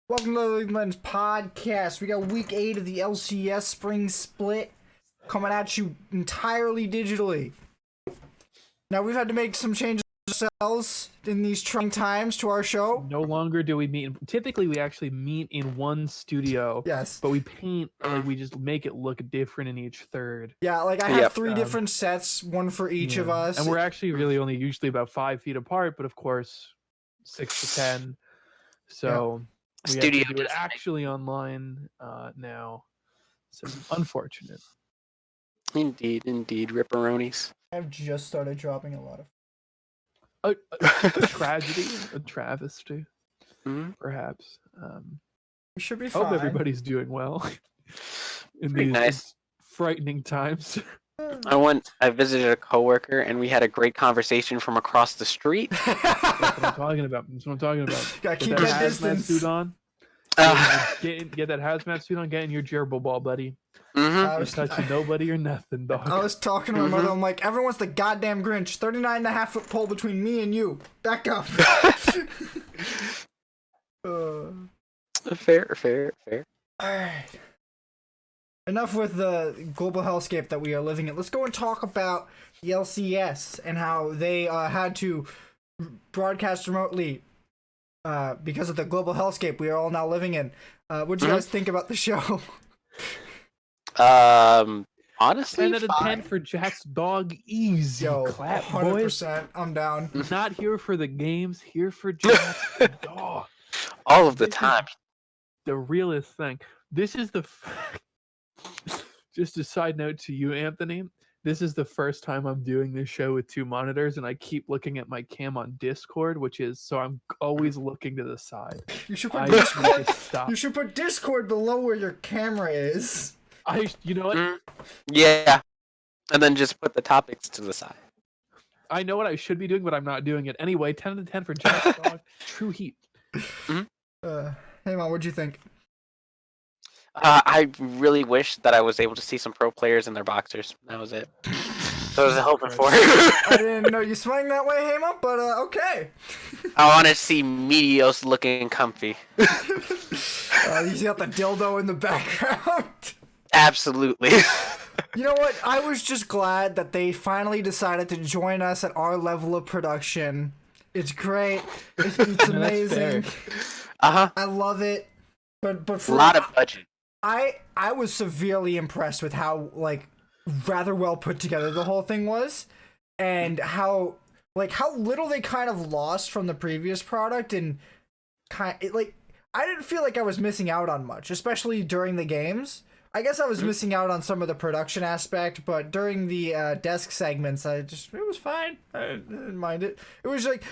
Welcome to the League of Legends podcast. We got week 8 of the LCS spring split coming at you entirely digitally. Now we've had to make some changes ourselves in these trying times to our show. No longer do we meet. Typically, we actually meet in one studio. Yes. But we paint, like, we just make it look different in each third. Yeah, like I have three different sets, one for each of us. And we're actually really only usually about 5 feet apart, but of course, 6 to 10. So we have to do it actually online now. So unfortunate. Indeed, ripperonis. I've just started dropping a lot of. A tragedy, a travesty, perhaps. We should be fine. Hope everybody's doing well in these frightening times. I visited a coworker and we had a great conversation from across the street. That's what I'm talking about. Gotta keep that distance. Suit on. Get that hazmat suit on. Get in your gerbil ball, buddy. I was touching nobody or nothing, dog. I was talking to my mother. I'm like, everyone's the goddamn Grinch. 39.5-foot pole between me and you. Back up. Fair. Alright. Enough with the global hellscape that we are living in. Let's go and talk about the LCS and how they had to broadcast remotely because of the global hellscape we are all now living in. What do you guys think about the show? Honestly, 10 out of 10 for Jack's dog. Easy. Yo, clap, 100%. boys. I'm down. Not here for the games, here for Jack's dog. All of the time. The realest thing. This is the... Just a side note to you, Anthony. This is the first time I'm doing this show with 2 monitors, and I keep looking at my cam on Discord, so I'm always looking to the side. You should put Discord. You should put Discord below where your camera is. You know what? Yeah, and then just put the topics to the side. I know what I should be doing, but I'm not doing it anyway. 10 out of 10 for Jack's dog. True heat. Hey, Mom, what'd you think? I really wish that I was able to see some pro players in their boxers. That was it. That was hoping for. I didn't know you swung that way, Hema, but okay. I want to see Meteos looking comfy. You got the dildo in the background. Absolutely. You know what? I was just glad that they finally decided to join us at our level of production. It's great. It's amazing. I love it. But for a lot of budget. I was severely impressed with how rather well put together the whole thing was, and how little they kind of lost from the previous product, and I didn't feel like I was missing out on much, especially during the games. I guess I was missing out on some of the production aspect, but during the desk segments, it was fine. I didn't mind it. It was like,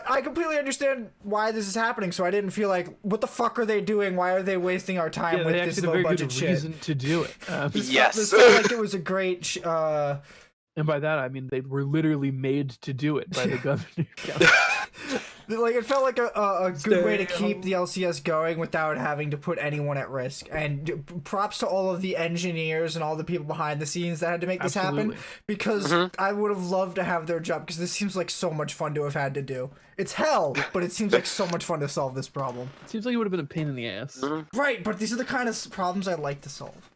I completely understand why this is happening, so I didn't feel like, what the fuck are they doing? Why are they wasting our time with this low budget shit? Reason to do it. This felt like it was a great. And by that I mean they were literally made to do it by the governor. It felt like a good way to keep the LCS going without having to put anyone at risk. And props to all of the engineers and all the people behind the scenes that had to make this happen, because I would have loved to have their job, because this seems like so much fun to have had to do. It's hell, but it seems like so much fun to solve this problem. It seems like it would have been a pain in the ass. Right, but these are the kind of problems I'd like to solve.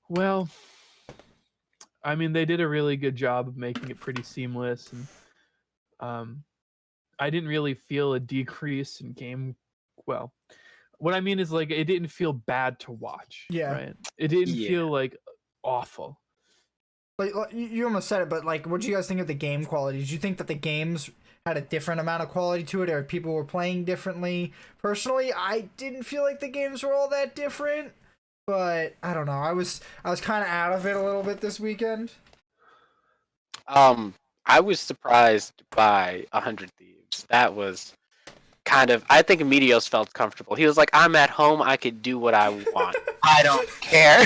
Well, I mean, they did a really good job of making it pretty seamless, and I didn't really feel a decrease in game. Well, what I mean is, it didn't feel bad to watch. Yeah. Right? It didn't feel awful. You almost said it, but what do you guys think of the game quality? Did you think that the games had a different amount of quality to it, or people were playing differently? Personally, I didn't feel like the games were all that different, but I don't know. I was kind of out of it a little bit this weekend. I was surprised by 100 Thieves. That was kind of... I think Meteos felt comfortable. He was like, I'm at home. I could do what I want. I don't care.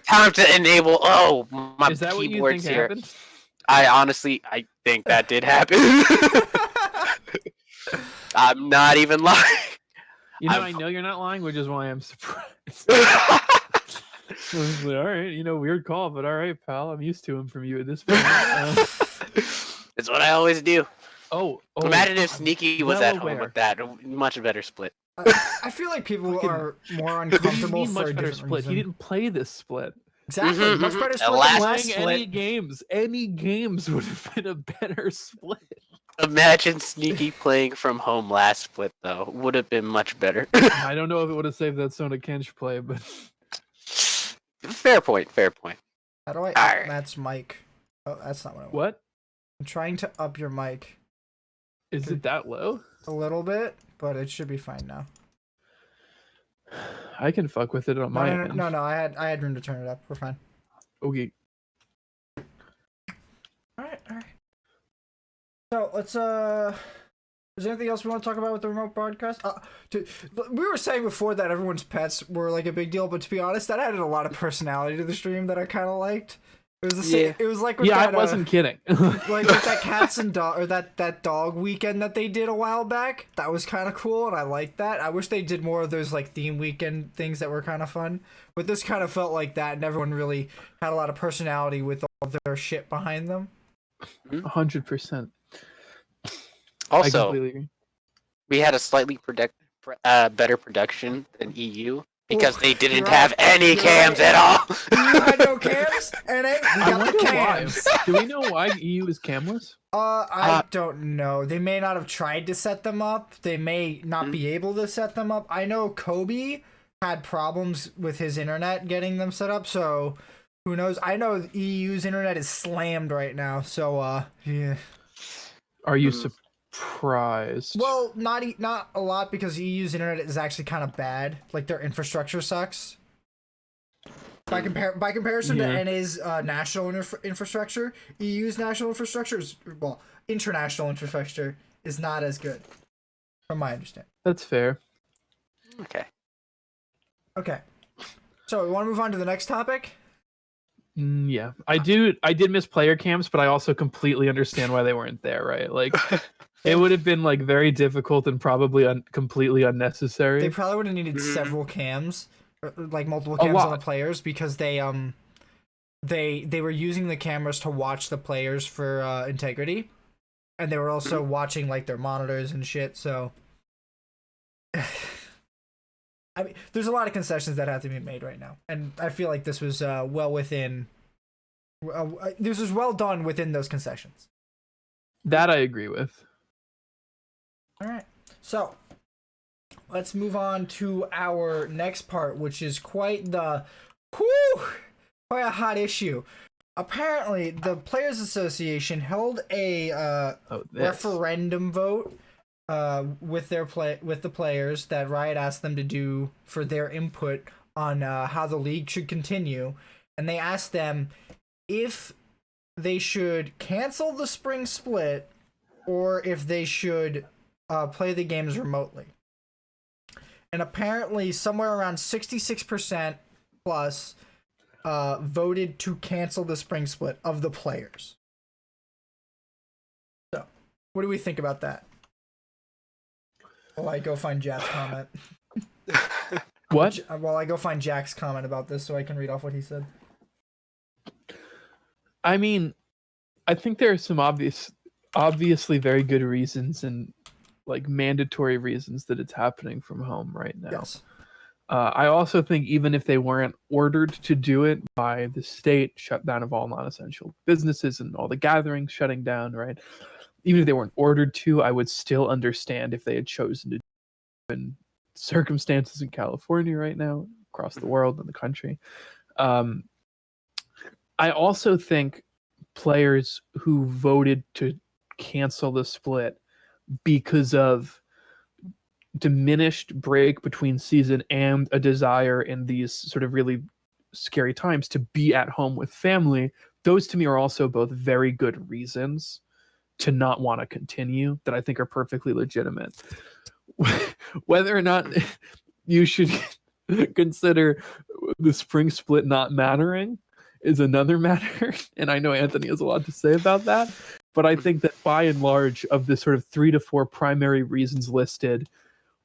Time to enable... Oh, my Is that keyboard's what you think here. happened? I think that did happen. I'm not even lying. I know you're not lying, which is why I'm surprised. I was like, all right, weird call, but all right, pal. I'm used to him from you at this point. It's what I always do. Imagine if I'm Sneaky was well at home aware. with that. A much better split. I feel like people are more What do you uncomfortable mean for much a better different split? reason. He didn't play this split. Exactly, Mhm, much mhm. better And split than last- last Playing any split. games, any games would have been a better split. Imagine Sneaky playing from home last split though. Would have been much better. I don't know if it would have saved that Sona Kench play, but Fair point. Fair point. How do I up Alright. Matt's mic? Oh, that's not what I want. what? I'm trying to up your mic Is it that low? a little bit, but it should be fine now. I can fuck with it on my end. No. I had room to turn it up. We're fine. Okay. All right. So let's is there anything else we want to talk about with the remote broadcast? We were saying before that everyone's pets were like a big deal, but to be honest, that added a lot of personality to the stream that I kind of liked. It was the same. Yeah. It was like with Yeah, that, I wasn't kidding. like with that cats and dog or that dog weekend that they did a while back. That was kind of cool, and I liked that. I wish they did more of those like theme weekend things that were kind of fun. But this kind of felt like that, and everyone really had a lot of personality with all their shit behind them. 100%. I Also, completely agree. we had a slightly better production than EU because Ooh, they didn't you're have right. any You're cams right. at all. You had no cams, and we I got the wonder why. cams. Do we know why EU is camless? I don't know. They may not have tried to set them up. They may not be able to set them up. I know Kobe had problems with his internet getting them set up, so who knows? I know EU's internet is slammed right now, so yeah. Are you surprised? Well, not a lot because EU's internet is actually kind of bad. Like their infrastructure sucks. By comparison to NA's national infrastructure, EU's national infrastructure is international infrastructure is not as good, from my understanding. That's fair. Okay, so we want to move on to the next topic. Yeah, I did miss player cams, but I also completely understand why they weren't there. Right, like it would have been like very difficult and probably completely unnecessary. They probably would have needed several cams, like multiple cams on the players, because they were using the cameras to watch the players for integrity, and they were also watching like their monitors and shit. So, I mean, there's a lot of concessions that have to be made right now, and I feel like this was well within. This was well done within those concessions. That I agree with. All right, so let's move on to our next part, which is quite a hot issue. Apparently, the Players Association held a referendum vote with the players that Riot asked them to do for their input on how the league should continue, and they asked them if they should cancel the spring split or if they should play the games remotely. And apparently somewhere around 66% plus voted to cancel the spring split of the players. So, what do we think about that? While I go find Jack's comment. What? While I go find Jack's comment about this so I can read off what he said. I mean, I think there are some obviously very good reasons and like mandatory reasons that it's happening from home right now. Yes. I also think even if they weren't ordered to do it by the state, shutdown of all non-essential businesses and all the gatherings shutting down, right? Even if they weren't ordered to, I would still understand if they had chosen to do it in circumstances in California right now, across the world and the country. I also think players who voted to cancel the split because of diminished break between season and a desire in these sort of really scary times to be at home with family, those to me are also both very good reasons to not want to continue that I think are perfectly legitimate. Whether or not you should consider the spring split not mattering is another matter, and I know Anthony has a lot to say about that, but I think that by and large of the sort of 3 to 4 primary reasons listed,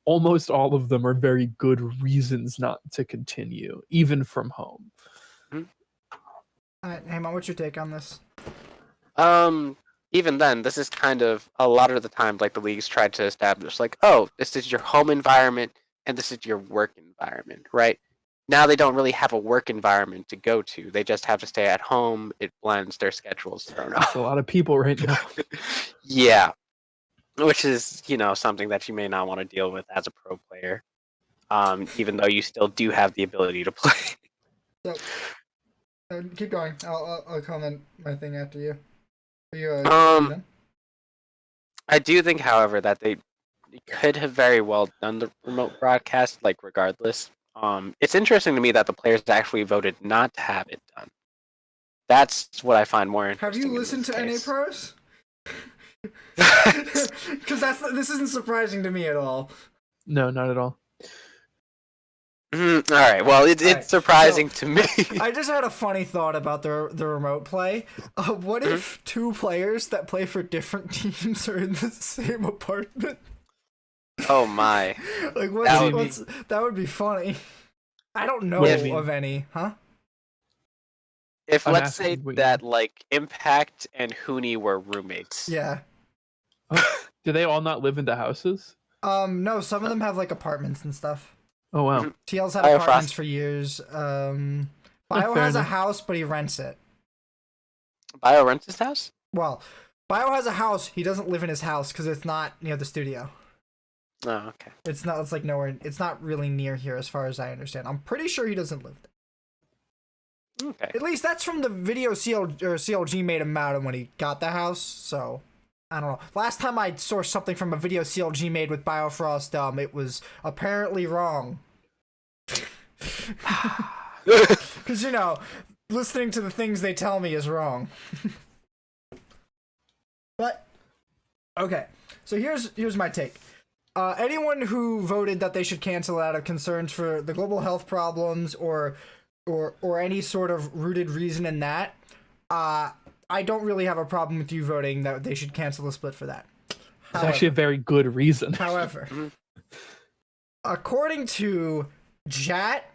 almost all of them are very good reasons not to continue, even from home. Heyman, what's your take on this? even then, this is kind of a lot of the time like the leagues tried to establish like, oh, this is your home environment and this is your work environment, right? Now they don't really have a work environment to go to. They just have to stay at home. It blends their schedules thrown That's off. a lot of people right now. Yeah, which is something that you may not want to deal with as a pro player, even though you still do have the ability to play. So, keep going. I'll comment my thing after you. Are you done? I do think, however, that they could have very well done the remote broadcast, like regardless. It's interesting to me that the players actually voted not to have it done. That's what I find more interesting. Have you listened to NA Pros? Because this isn't surprising to me at all. No, not at all. All right. Well, it's surprising to me. I just had a funny thought about the remote play. What if two players that play for different teams are in the same apartment? Oh my! Like that would be funny. I don't know of any, huh? If let's say that like Impact and Huni were roommates. Yeah. Do they all not live in the houses? No, some of them have like apartments and stuff. Oh wow. TL's had apartments for years. Bio has a house, but he rents it. Bio rents his house? Well, Bio has a house. He doesn't live in his house because it's not near the studio. Oh, okay. It's like nowhere. It's not really near here, as far as I understand. I'm pretty sure he doesn't live there. Okay. At least that's from the video CLG made him out when he got the house. So I don't know. Last time I sourced something from a video CLG made with Biofrost, it was apparently wrong. Because listening to the things they tell me is wrong. But okay, so here's my take. Anyone who voted that they should cancel out of concerns for the global health problems or any sort of rooted reason in that, I don't really have a problem with you voting that they should cancel the split for that. It's actually a very good reason. However, according to Jat,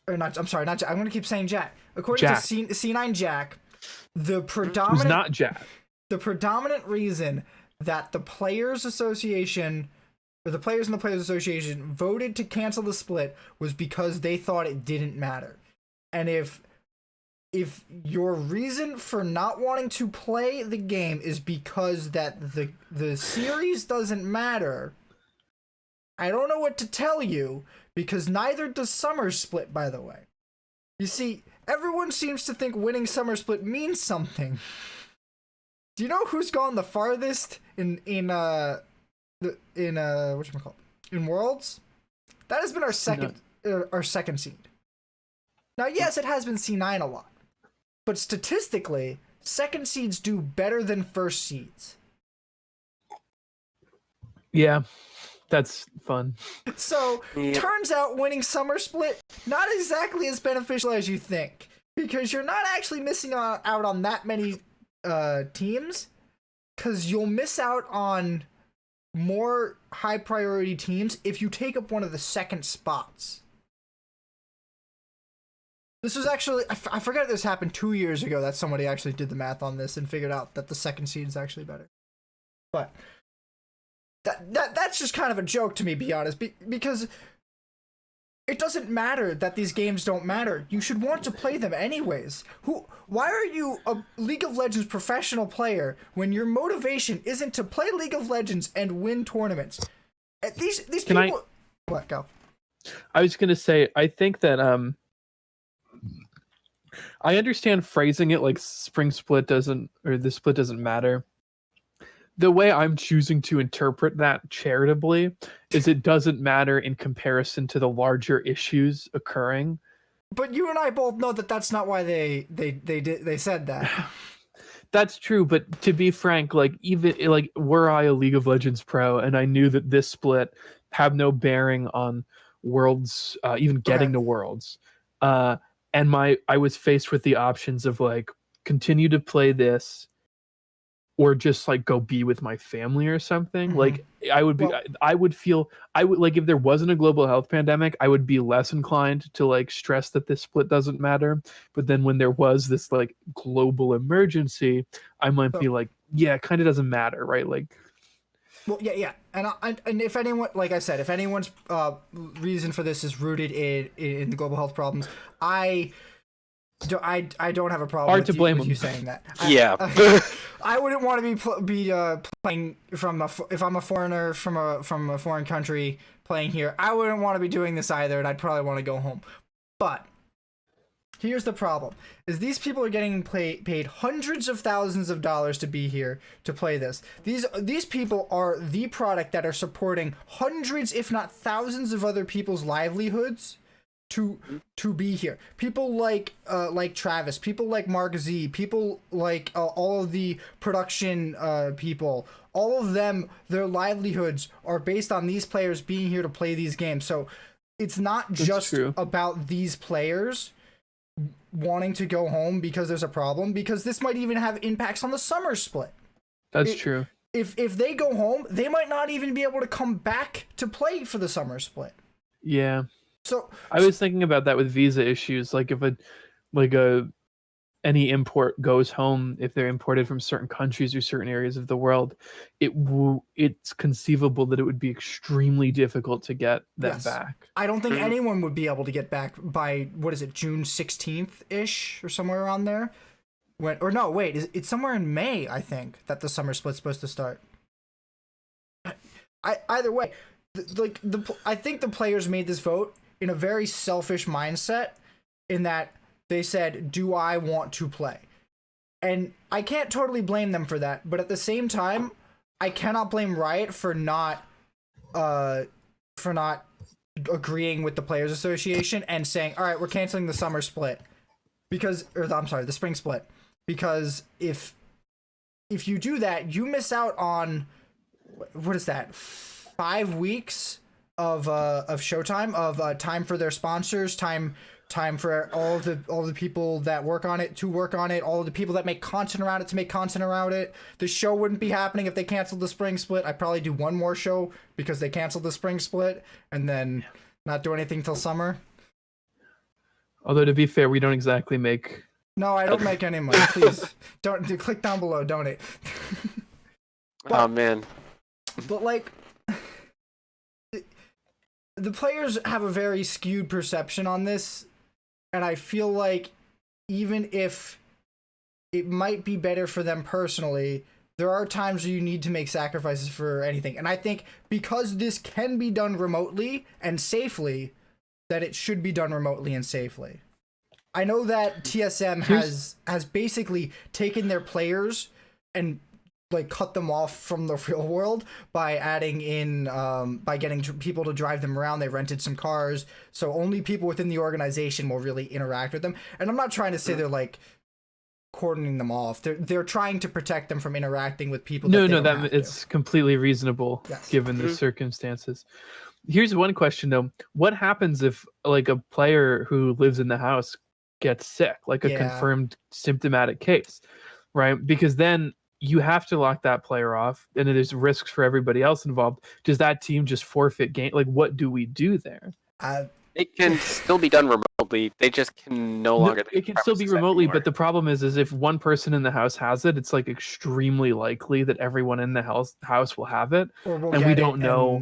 or not, I'm sorry, not Jat, I'm going to keep saying Jat. According to C9 Jack, the predominant... Who's not Jat? The predominant reason that the Players Association, or the players in the Players Association voted to cancel the split was because they thought it didn't matter. And if your reason for not wanting to play the game is because that the series doesn't matter, I don't know what to tell you, because neither does Summer Split, by the way. You see, everyone seems to think winning Summer Split means something. Do you know who's gone the farthest in Worlds? That has been our second seed. Now, yes, it has been C9 a lot, but statistically, second seeds do better than first seeds. Yeah, that's fun. So, turns out winning Summer Split, not exactly as beneficial as you think, because you're not actually missing out on that many teams, because you'll miss out on more high priority teams if you take up one of the second spots. This was actually, I forget this happened 2 years ago, that somebody actually did the math on this and figured out that the second seed is actually better. But that's just kind of a joke to me, be honest, because it doesn't matter that these games don't matter. You should want to play them anyways. Why are you a League of Legends professional player when your motivation isn't to play League of Legends and win tournaments? These people... What? Go. I was going to say, I think that I understand phrasing it like spring split doesn't, or the split doesn't matter. The way I'm choosing to interpret that charitably is it doesn't matter in comparison to the larger issues occurring. But you and I both know that that's not why they said that. That's true, but to be frank, like even like were I a League of Legends pro and I knew that this split had no bearing on Worlds, even getting to Worlds, and I was faced with the options of like continue to play this or just like go be with my family or something. Mhm. Like I would be, Well- I would feel, I would like if there wasn't a global health pandemic, I would be less inclined to like stress that this split doesn't matter. But then when there was this like global emergency, I might be like, yeah, it kind of doesn't matter, right? Like, Well, yeah, and if anyone, like I said, if anyone's reason for this is rooted in the global health problems, I don't have a problem Hard with to you, blame with you them. saying that. Yeah. I wouldn't want to be playing from if I'm a foreigner from a foreign country playing here. I wouldn't want to be doing this either, and I'd probably want to go home. But here's the problem: is these people are getting paid hundreds of thousands of dollars to be here to play this. These people are the product that are supporting hundreds, if not thousands, of other people's livelihoods to be here. People like Travis, people like Mark Z, people like all of the production people. All of them, their livelihoods are based on these players being here to play these games. So it's not just about these players wanting to go home because there's a problem, because this might even have impacts on the summer split. that's true. If they go home, they might not even be able to come back to play for the summer split. Yeah. So I was thinking about that with visa issues. Like if any import goes home, if they're imported from certain countries or certain areas of the world, it's conceivable that it would be extremely difficult to get them back. I don't think anyone would be able to get back by, what is it, June 16th ish or somewhere around there. It's somewhere in May, I think, that the summer split's supposed to start. Either way, I think the players made this vote in a very selfish mindset, in that they said, do I want to play? And I can't totally blame them for that, but at the same time, I cannot blame Riot for not agreeing with the Players Association and saying, all right, we're canceling the summer split, the spring split, because if you do that, you miss out on, what is that, 5 weeks of showtime, of time for their sponsors, time for all the people that work on it to work on it, all of the people that make content around it to make content around it. The show wouldn't be happening if they canceled the spring split. I'd probably do one more show because they canceled the spring split, and then not do anything till summer. Although to be fair, we don't exactly make. No, I don't make any money. Please don't click down below, donate. Oh man. But like, the players have a very skewed perception on this, and I feel like even if it might be better for them personally, there are times where you need to make sacrifices for anything. And I think because this can be done remotely and safely, that it should be done remotely and safely. I know that TSM has basically taken their players and like cut them off from the real world by adding in by getting people to drive them around. They rented some cars, so only people within the organization will really interact with them. And I'm not trying to say they're like cordoning them off. They're trying to protect them from interacting with people. It's completely reasonable given the circumstances. Here's one question though: what happens if like a player who lives in the house gets sick, like a confirmed symptomatic case, right? Because then you have to lock that player off, and there's risks for everybody else involved. Does that team just forfeit game? Like, what do we do there? It can still be done remotely. They just can no longer. It can still be remotely, but the problem is if one person in the house has it, it's like extremely likely that everyone in the house will have it, and we don't know.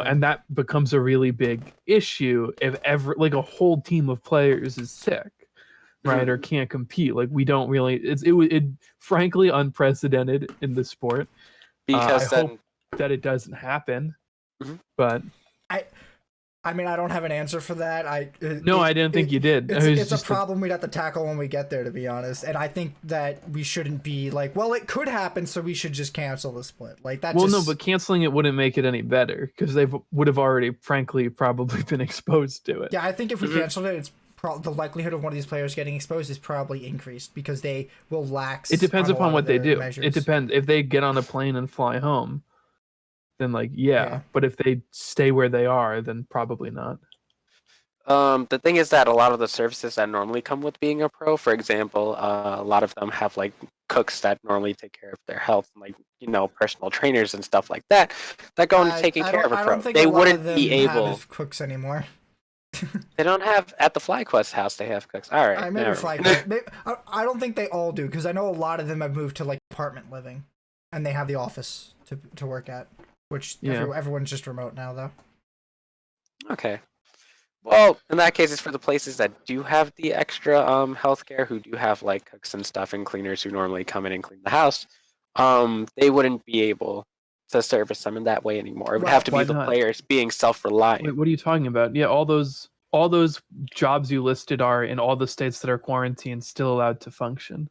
And that becomes a really big issue if like a whole team of players is sick, right, or can't compete. Like we don't really. It frankly unprecedented in the sport. Because I hope that it doesn't happen, but I mean, I don't have an answer for that. I didn't think you did. It's a problem we'd have to tackle when we get there, to be honest. And I think that we shouldn't be like, well, it could happen, so we should just cancel the split. Like that. Well, no, but canceling it wouldn't make it any better because they would have already, frankly, probably been exposed to it. Yeah, I think if we canceled it, it's the likelihood of one of these players getting exposed is probably increased because they will lax. It depends upon what they do. Measures. It depends if they get on a plane and fly home. Then but if they stay where they are, then probably not. The thing is that a lot of the services that normally come with being a pro, for example, a lot of them have like cooks that normally take care of their health, like personal trainers and stuff like that, that go into taking care of a I pro. don't think They a lot of wouldn't them be able. have cooks anymore. They don't have at the FlyQuest house. They have cooks. All right, Maybe never mind. I don't think they all do because I know a lot of them have moved to like apartment living, and they have the office to work at, which everyone's just remote now though. Okay. Well, in that case, it's for the places that do have the extra healthcare, who do have like cooks and stuff and cleaners who normally come in and clean the house. They wouldn't be able to service them in that way anymore. It would have to be Why the not? players being self-reliant. Wait, what are you talking about? Yeah, all those jobs you listed are in all the states that are quarantined still allowed to function.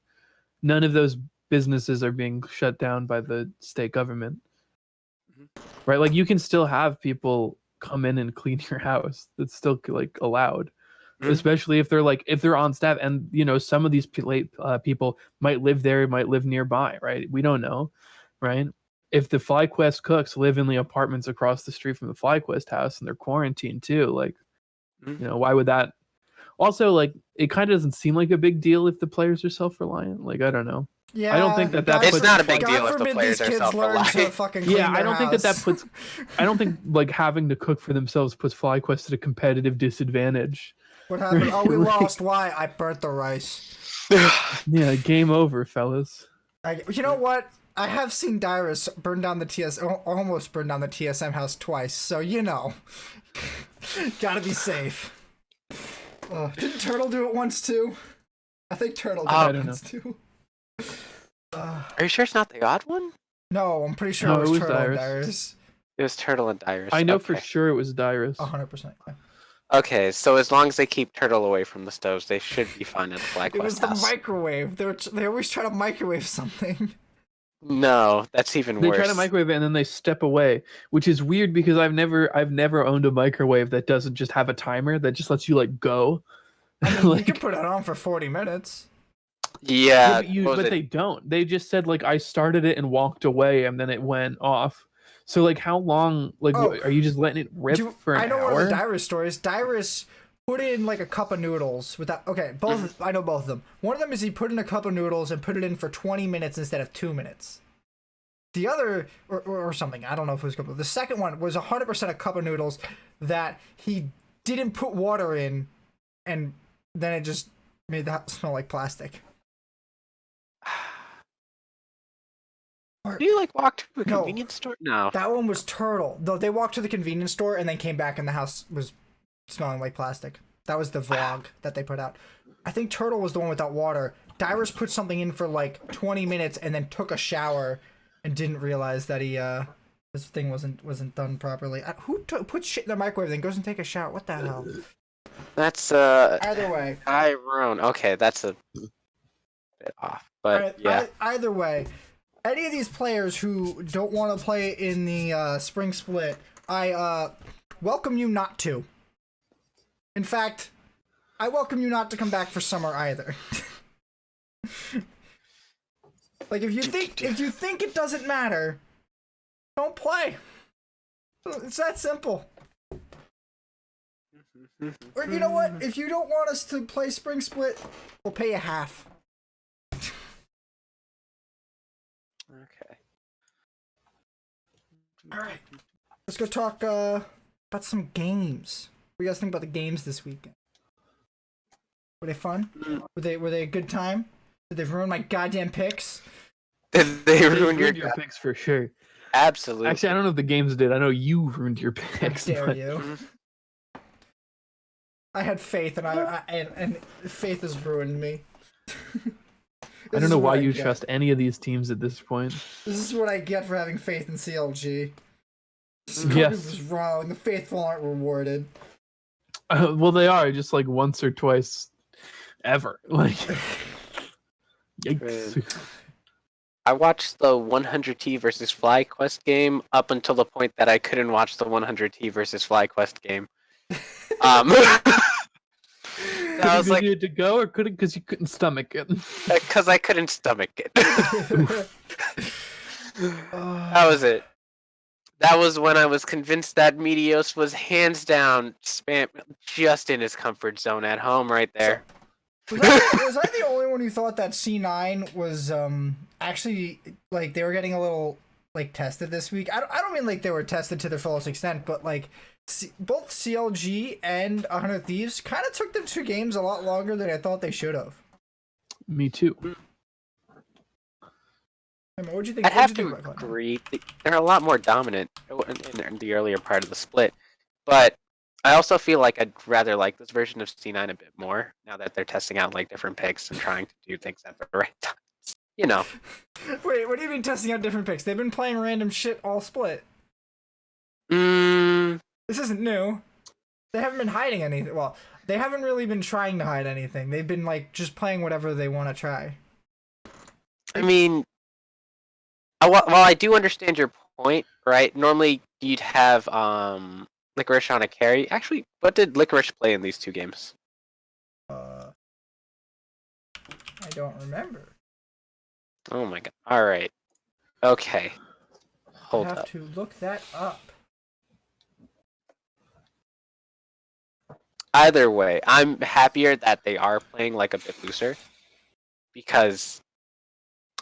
None of those businesses are being shut down by the state government. Right? Like you can still have people come in and clean your house. That's still like allowed. Especially if they're on staff, and some of these people might live there, might live nearby, right? We don't know, right? If the FlyQuest cooks live in the apartments across the street from the FlyQuest house and they're quarantined too, like why would that? Also, like it kind of doesn't seem like a big deal if the players are self-reliant. Like I don't know. Yeah, I don't think that puts. It's not a big deal God if the forbid players these are kids learn to self-reliant. fucking clean Yeah, I their don't think house. that puts. I don't think like having to cook for themselves puts FlyQuest at a competitive disadvantage. What happened? Oh, we lost. Why? I burnt the rice. Yeah, game over, fellas. You know what? I have seen Dyrus burn down the almost burn down the TSM house twice, so gotta be safe. Didn't Turtle do it once too? I think Turtle did it once too. Are you sure it's not the odd one? No, I'm pretty sure No, it was Turtle Dyrus. and Dyrus. It was Turtle and Dyrus. I know for sure it was Dyrus. 100%. Okay, so as long as they keep Turtle away from the stoves, they should be fine at the FlyQuest It was the house. microwave. They always try to microwave something. No, that's even worse. They try to microwave it and then they step away, which is weird because I've never owned a microwave that doesn't just have a timer that just lets you like go. I mean, you can put it on for 40 minutes. Yeah, but they don't. They just said like I started it and walked away and then it went off. So like how long? Like are you just letting it rip for an hour? I know one of the Dyrus stories. Dyrus put in like a cup of noodles with that. Okay, both I know both of them. One of them is he put in a cup of noodles and put it in for 20 minutes instead of 2 minutes. The other or something, I don't know if it was a couple. The second one was 100% a cup of noodles that he didn't put water in, and then it just made that smell like plastic. Do you like walk to a convenience store? No. That one was Turtle. Though they walked to the convenience store and then came back and the house was smelling like plastic. That was the vlog that they put out. I think Turtle was the one without water. Dyrus put something in for like 20 minutes and then took a shower and didn't realize that this thing wasn't done properly. Who puts shit in the microwave then goes and take a shower? What the hell? That's either way. Tyrone. Okay, that's a bit off, but yeah. Either way, any of these players who don't want to play in the spring split, I welcome you not to. In fact, I welcome you not to come back for summer either. Like if you think it doesn't matter, don't play. It's that simple. Or you know what? If you don't want us to play spring split, we'll pay you half. Okay. Alright. Let's go talk about some games. What do you guys think about the games this weekend? Were they fun? Were they a good time? Did they ruin my goddamn picks? Did they ruin your picks for sure? Absolutely. Actually, I don't know if the games did. I know you ruined your picks. How dare you? I had faith, and faith has ruined me. I don't know why you trust any of these teams at this point. This is what I get for having faith in CLG. Yes. Was wrong. The faithful aren't rewarded. Well, they are just like once or twice, ever. Like, yikes. I watched the 100T versus FlyQuest game up until the point that I couldn't watch the 100T versus FlyQuest game. I was like, to go or couldn't because you couldn't stomach it. Because I couldn't stomach it. That was it. That was when I was convinced that Meteos was hands down spam just in his comfort zone at home right there. Was I the only one who thought that C9 was actually like they were getting a little like tested this week? I don't mean like they were tested to their fullest extent, but like both CLG and 100 Thieves kind of took them 2 games a lot longer than I thought they should have. Me too. I mean, what'd you think? I'd have to agree. They're a lot more dominant in the earlier part of the split, but I also feel like I'd rather like this version of C9 a bit more now that they're testing out like different picks and trying to do things at the right times. You know. Wait, what do you mean testing out different picks? They've been playing random shit all split. This isn't new. They haven't been hiding anything. Well, they haven't really been trying to hide anything. They've been like just playing whatever they want to try. I mean, while I do understand your point, right? Normally you'd have Licorice on a carry. Actually, what did Licorice play in these 2 games? I don't remember. Oh my god. All right. Okay. Hold I have up. to look that up. Either way, I'm happier that they are playing like a bit looser because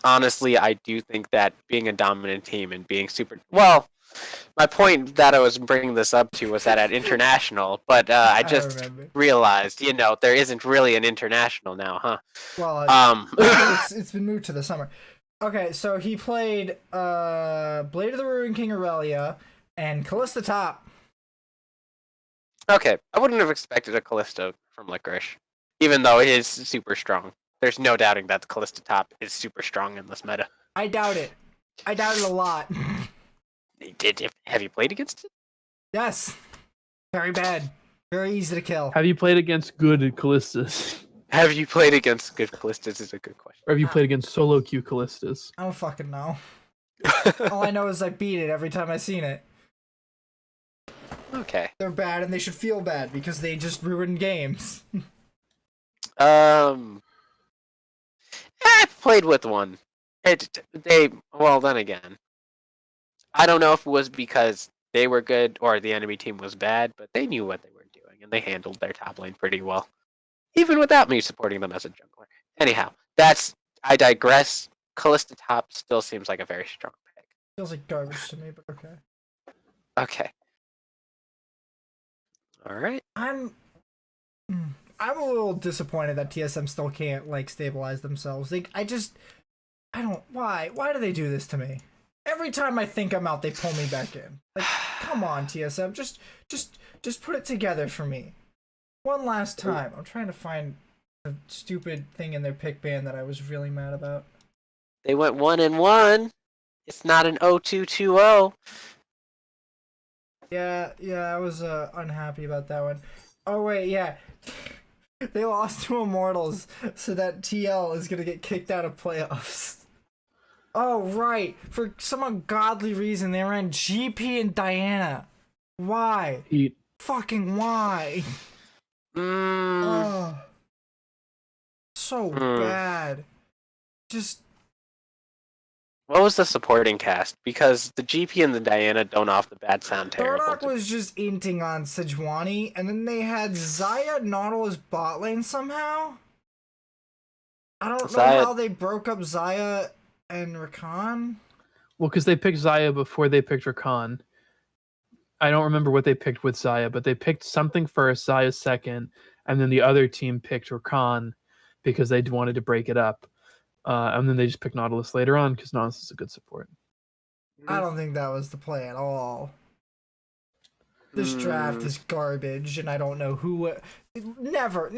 honestly, I do think that being a dominant team and being super well, my point that I was bringing this up to was that at international, but I just realized, you know, there isn't really an international now, huh? Well, it's been moved to the summer. Okay, so he played Blade of the Ruined King Aurelia and Callista Top. Okay, I wouldn't have expected a Callisto from Licorice, even though it is super strong. There's no doubting that the Callista Top is super strong in this meta. I doubt it. I doubt it a lot. Have you played against it? Yes. Very bad. Very easy to kill. Have you played against good Callistas? Have you played against good Callistas is a good question. Or have you played against solo queue Callistas? I don't fucking know. All I know is I beat it every time I seen it. Okay. They're bad and they should feel bad because they just ruined games. I've played with one. Well, then again, I don't know if it was because they were good or the enemy team was bad, but they knew what they were doing and they handled their top lane pretty well, even without me supporting them as a jungler. Anyhow, I digress. Callista Top still seems like a very strong pick. Feels like garbage to me, but okay. Okay. All right. I'm a little disappointed that TSM still can't like stabilize themselves. I don't. Why do they do this to me? Every time I think I'm out, they pull me back in. Like, come on, TSM, just put it together for me. One last time. I'm trying to find a stupid thing in their pick ban that I was really mad about. They went 1-1. It's not an 0-2-2-0. Yeah, I was unhappy about that one. Oh wait, yeah. They lost to Immortals, so that TL is gonna get kicked out of playoffs. Oh right, for some ungodly reason they ran GP and Diana. Why? Fucking why? Oh, so bad. Just. What was the supporting cast? Because the GP and the Diana don't off the bat sound terrible. Bardock was just inting on Sejuani, and then they had Xayah Nautilus bot lane somehow. I don't know how they broke up Xayah and Rakan. Well, because they picked Xayah before they picked Rakan. I don't remember what they picked with Xayah, but they picked something first, Xayah second, and then the other team picked Rakan because they wanted to break it up. And then they just picked Nautilus later on because Nautilus is a good support. I don't think that was the play at all. This draft is garbage, and I don't know who. Never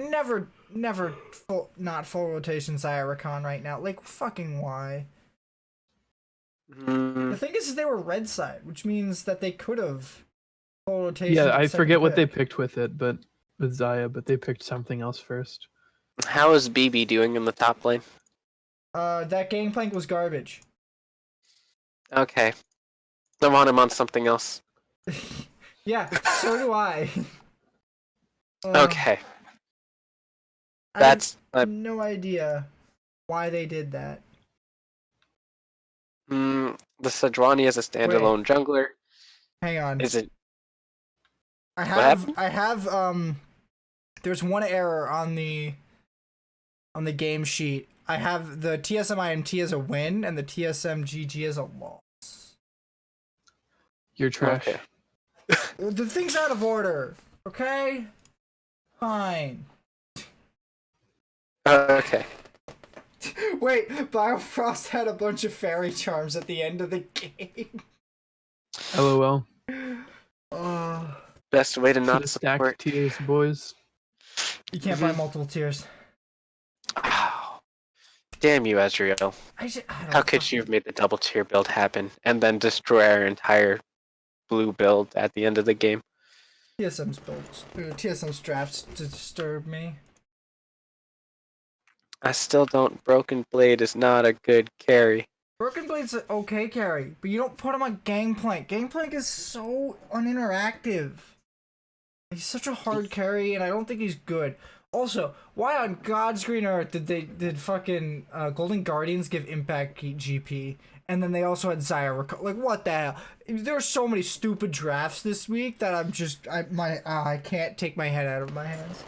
not full rotation Xayah Rakan right now. Like, fucking why? The thing is they were red side, which means that they could have full rotation. Yeah, I forget what they picked with it, but with Xayah, but they picked something else first. How is BB doing in the top lane? That gangplank was garbage. Okay. I want him on something else. Yeah, so do I. Okay. I have no idea why they did that. The Sejuani is a standalone jungler. Hang on. Is it? I happened? have there's one error on the game sheet. I have the TSM IMT as a win and the TSM GG as a loss. You're trash. Okay. The thing's out of order. Okay? Fine. Okay. Wait, Biofrost had a bunch of fairy charms at the end of the game. LOL. Best way to not Should've stacked support. tiers, boys. You can't buy multiple tiers. Oh, damn you, Ezreal. How could you have made the double tier build happen and then destroy our entire blue build at the end of the game? TSM's drafts disturb me. I still don't. Broken Blade is not a good carry. Broken Blade's an okay carry, but you don't put him on Gangplank. Gangplank is so uninteractive. He's such a hard carry, and I don't think he's good. Also, why on God's green earth did fucking Golden Guardians give Impact GP, and then they also had Xayah like what the hell? There were so many stupid drafts this week that I can't take my head out of my hands.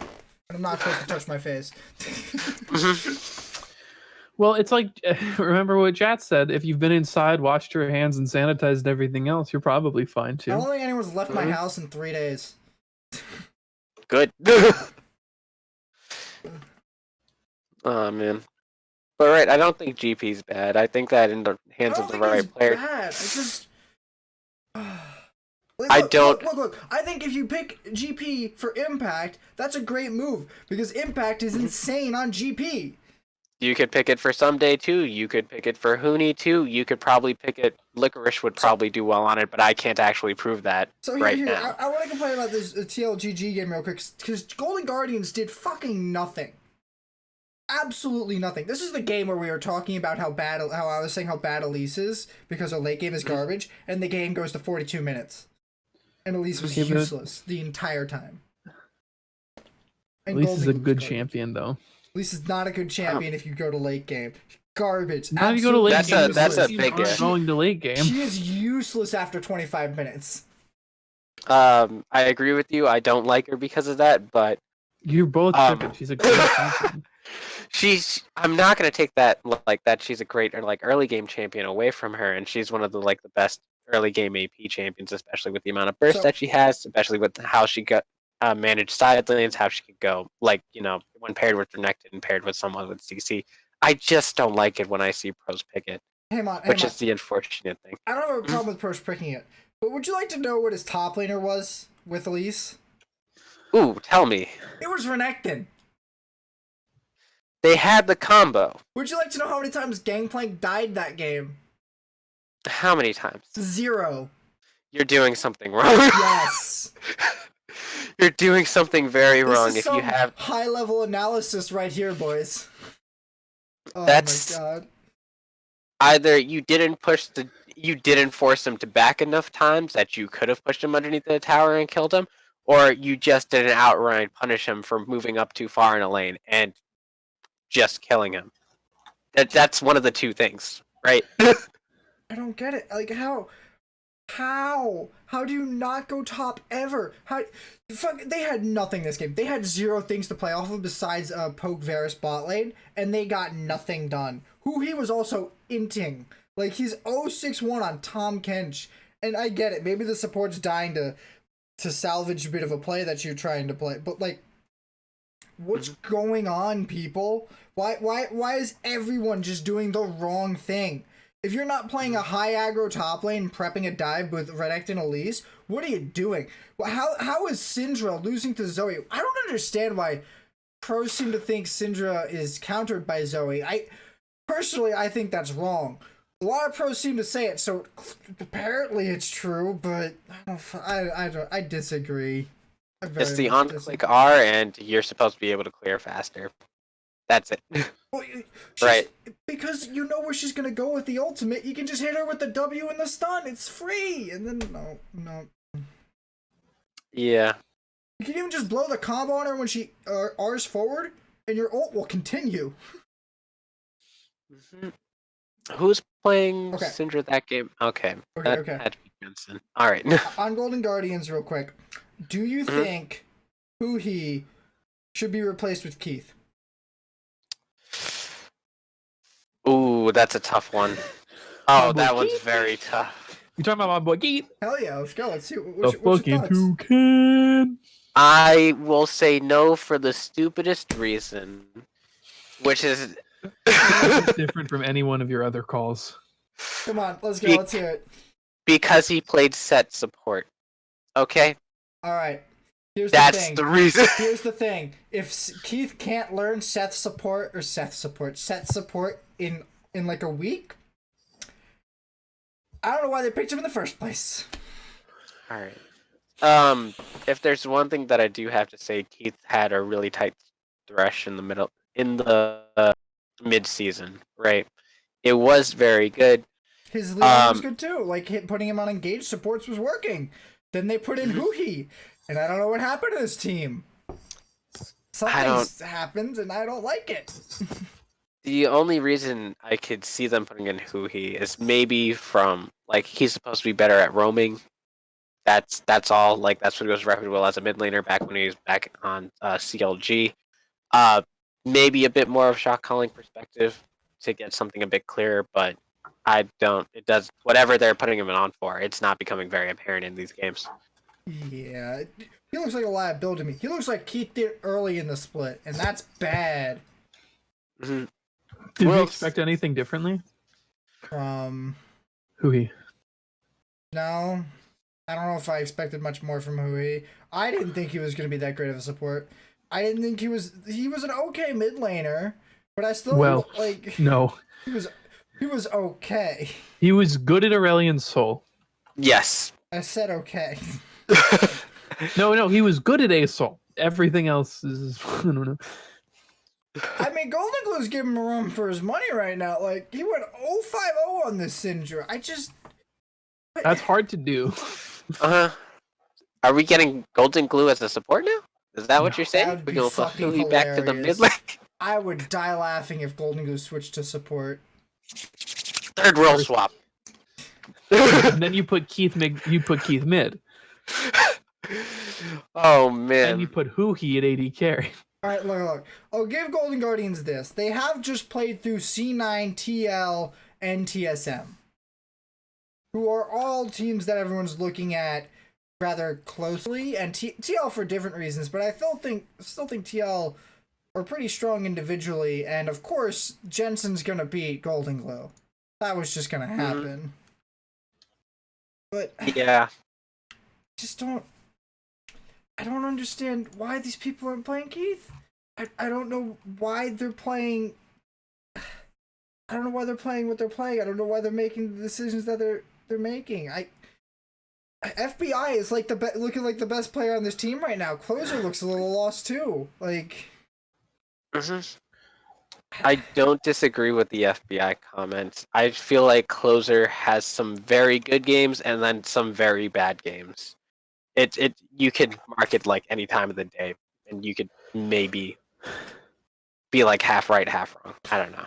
I'm not supposed to touch my face. Well, it's like, remember what Chat said. If you've been inside, washed your hands, and sanitized everything else, you're probably fine too. I don't think anyone's left my house in 3 days. Good. Oh man. But right, I don't think GP's bad. I think that in the hands of the right player. Bad. I just. Look. I think if you pick GP for Impact, that's a great move because Impact is insane on GP. You could pick it for Someday too. You could pick it for Huni too. You could probably pick it. Licorice would probably do well on it, but I can't actually prove that now. I want to complain about this TLGG game real quick because Golden Guardians did fucking nothing. Absolutely nothing. This is the game where we were talking about how I was saying how bad Elise is because our late game is garbage, and the game goes to 42 minutes. And Elise was useless the entire time. Elise is a good champion, though. Elise is not a good champion if you go to late game. Garbage. Now you go to late game. That's a big going to late game. She is useless after 25 minutes. I agree with you. I don't like her because of that, but you're both tripping. She's a great champion. I'm not gonna take that like that. She's a great early game champion away from her, and she's one of the best early game AP champions, especially with the amount of burst that she has, especially with how she got managed side lanes, how she could go when paired with Renekton and paired with someone with CC. I just don't like it when I see pros pick it, which is the unfortunate thing. I don't have a problem with pros picking it, but would you like to know what his top laner was with Elise? Ooh, tell me. It was Renekton. They had the combo. Would you like to know how many times Gangplank died that game? How many times? 0. You're doing something wrong. Yes. You're doing something very wrong if you have high level analysis right here, boys. Oh that's my god. Either you didn't force him to back enough times that you could have pushed him underneath the tower and killed him, or you just didn't outright punish him for moving up too far in a lane and just killing him. That's one of the two things, right? I don't get it. Like how do you not go top ever? They had nothing this game. They had 0 things to play off of besides poke Varus bot lane, and they got nothing done. Who he was also inting. Like he's 061 on Tom Kench, and I get it. Maybe the support's dying to salvage a bit of a play that you're trying to play, but what's going on, people? Why is everyone just doing the wrong thing? If you're not playing a high aggro top lane prepping a dive with Renekton Elise, what are you doing? How is Syndra losing to Zoe? I don't understand why pros seem to think Syndra is countered by Zoe. Personally, I think that's wrong. A lot of pros seem to say it, so apparently it's true, but I disagree. It's the on-click R, and you're supposed to be able to clear faster. That's it. Well, right. Because you know where she's going to go with the ultimate. You can just hit her with the W and the stun. It's free. And then, no. Yeah. You can even just blow the combo on her when she R's forward, and your ult will continue. Mm-hmm. Who's playing Okay. Syndra that game? Okay. Okay, That okay. had to be Jensen. All right. On Golden Guardians, real quick, do you Mhm. think he should be replaced with Keith? Ooh, that's a tough one. My Oh, boy that one's Keith. very tough. You talking about my boy Keith? Hell yeah, let's go. Let's see. The What's your fucking thoughts? toucan. I will say no for the stupidest reason, which is It's different from any one of your other calls. Come on, let's go. Be- Let's hear it. because he played set support. Okay, All right. Here's that's the thing. the reason. Here's the thing. If Keith can't learn set support in like a week, I don't know why they picked him in the first place. All right. If there's one thing that I do have to say, Keith had a really tight thresh in the mid-season, right? It was very good. His lead was good too. Like putting him on engaged supports was working. Then they put in Huhi, and I don't know what happened to this team. Something's happened, and I don't like it. The only reason I could see them putting in Huhi is maybe from like he's supposed to be better at roaming. That's all. Like that's what he was reputable as a mid laner back when he was back on CLG. Maybe a bit more of shot calling perspective to get something a bit clearer, but I don't. It does whatever they're putting him on for. It's not becoming very apparent in these games. Yeah, he looks like a liability to me. He looks like Keith did early in the split, and that's bad. Mm-hmm. Did we expect anything differently? Hui. No, I don't know if I expected much more from Hui. I didn't think he was going to be that great of a support. I didn't think he was an okay mid laner, but I still no. He was okay. He was good at Aurelion Sol. Yes. I said okay. No, he was good at ASOL. Everything else is I don't know. I mean, Golden Glue's giving him a run for his money right now. Like, he went 0-5-0 on this Syndra. That's hard to do. Are we getting Golden Glue as a support now? Is that what you're saying? That would We're be going to put fucking Huey back to the mid hilarious. lane? I would die laughing if Golden Glue switched to support. Third role swap. And then you put Keith mid. Oh man. And you put Huhi at AD carry. Alright, look. I'll give Golden Guardians this. They have just played through C9, TL, and TSM. Who are all teams that everyone's looking at rather closely. And TL for different reasons, but I still think TL are pretty strong individually. And of course, Jensen's gonna beat Golden Glue. That was just gonna happen. But yeah. I don't understand why these people aren't playing Keith. I don't know why they're playing. I don't know why they're playing what they're playing. I don't know why they're making the decisions that they're making. FBI is like looking like the best player on this team right now. Closer looks a little lost too. Like. I don't disagree with the FBI comments. I feel like Closer has some very good games and then some very bad games. You could mark it like any time of the day, and you could maybe be like half right, half wrong. I don't know.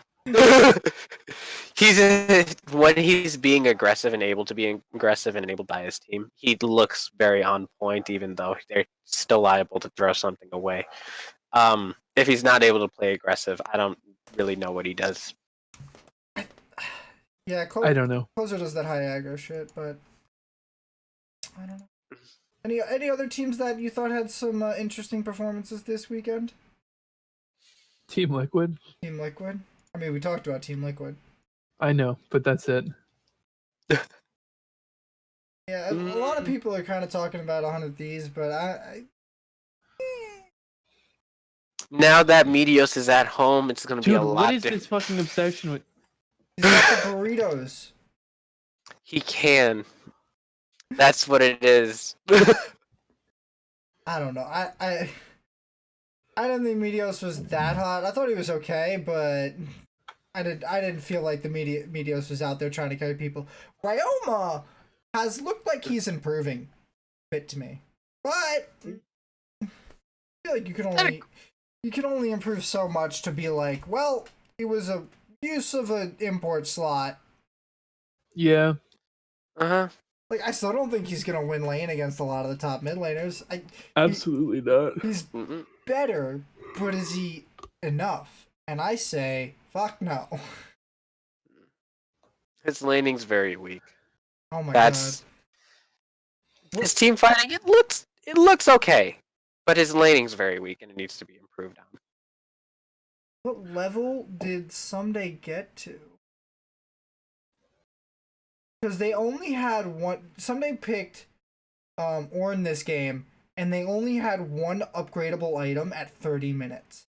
When he's being aggressive and able to be aggressive and enabled by his team, he looks very on point, even though they're still liable to throw something away. If he's not able to play aggressive, I don't really know what he does. Yeah, I don't know. Closer does that high aggro shit, but I don't know. Any other teams that you thought had some interesting performances this weekend? Team Liquid. Team Liquid. I mean, we talked about Team Liquid. I know, but that's it. Yeah, a lot of people are kind of talking about 100 Thieves, but Now that Meteos is at home, it's going to be a lot what is different. this fucking obsession with? He's got the burritos. He can. That's what it is. I don't know. I didn't think Meteos was that hot. I thought he was okay, but I didn't feel like the Meteos was out there trying to carry people. Ryoma has looked like he's improving a bit to me, but I feel like you can only improve so much to be like, well, it was a use of an import slot. Yeah, Uh-huh. Like, I still don't think he's gonna win lane against a lot of the top mid laners. absolutely not. He's Mm-mm. better, but is he enough? And I say, fuck no. His laning's very weak. Oh my That's god. his team fighting. It looks okay, but his laning's very weak and it needs to be improved on. What level did Someday get to? Because they only had one. Someday picked Ornn this game, and they only had one upgradable item at 30 minutes.